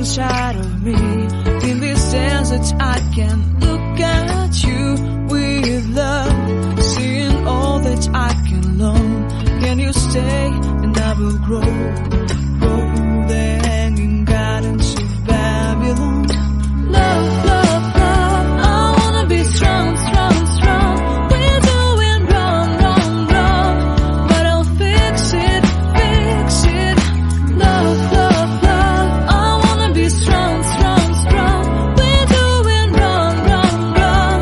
inside of me. In this desert I can look at you with love, seeing all that I can learn. Can you stay and I will grow the hanging gardens of Babylon. Love, love, love, I wanna be strong, strong, strong. We're doing wrong, wrong, wrong, but I'll fix it, fix it. Love, love, love, I wanna be strong, strong, strong. We're doing wrong, wrong, wrong,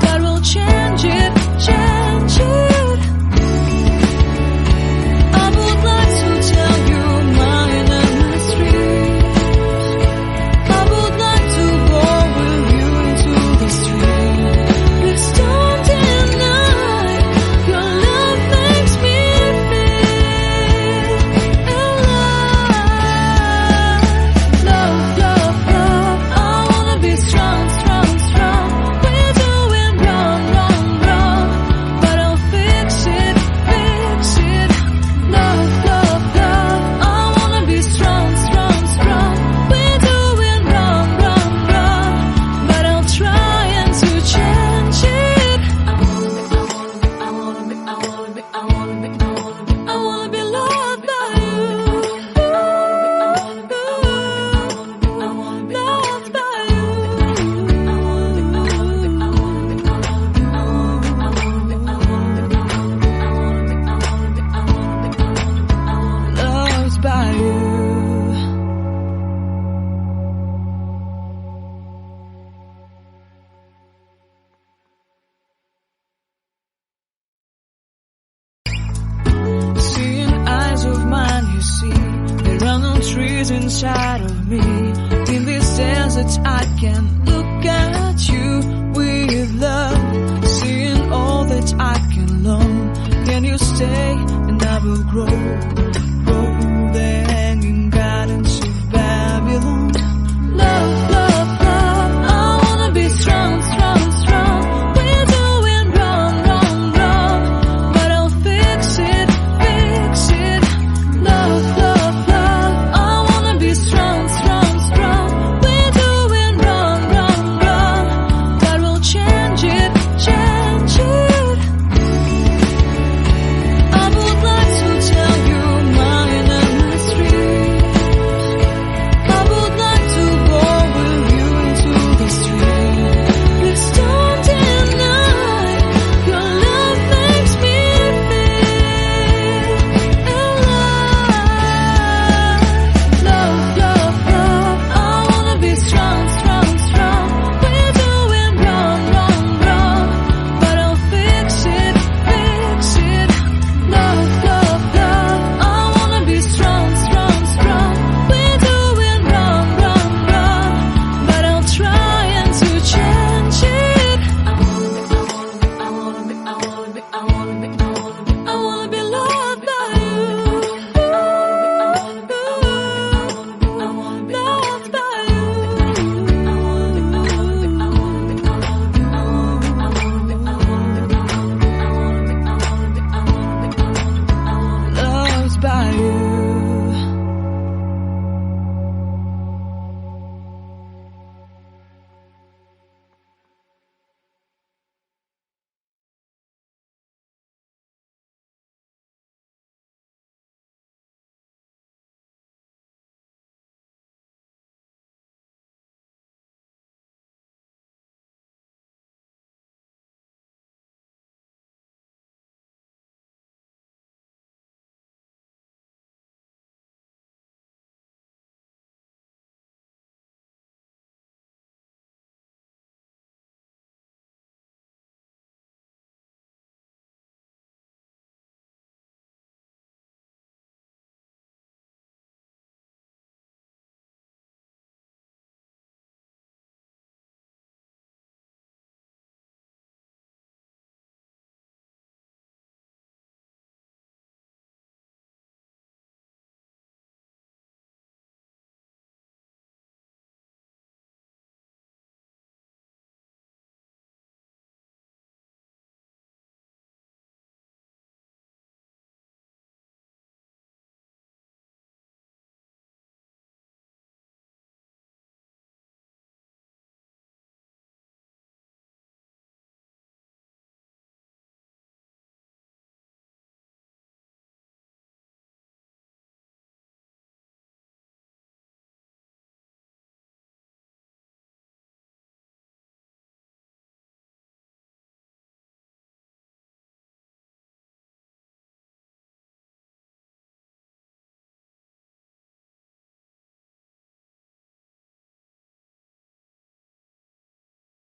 but we'll change it, change it. I would like to tell you my industry. I would like to go with you into the street. Please don't deny, your love makes me feel alive. Love, love, love, I wanna be strong, strong, strong. We're doing wrong, wrong, wrong, but I'll fix it, fix it. Love, love, love, I wanna be strong, strong, strong. We're doing wrong, wrong, wrong, but I'll try and to change it. I wanna be loved by you. Loved by you. Loved by you. Seeing eyes of mine, you see, there are no trees inside of me. In this desert I can look at you with love, seeing all that I can learn. Can you stay and I will grow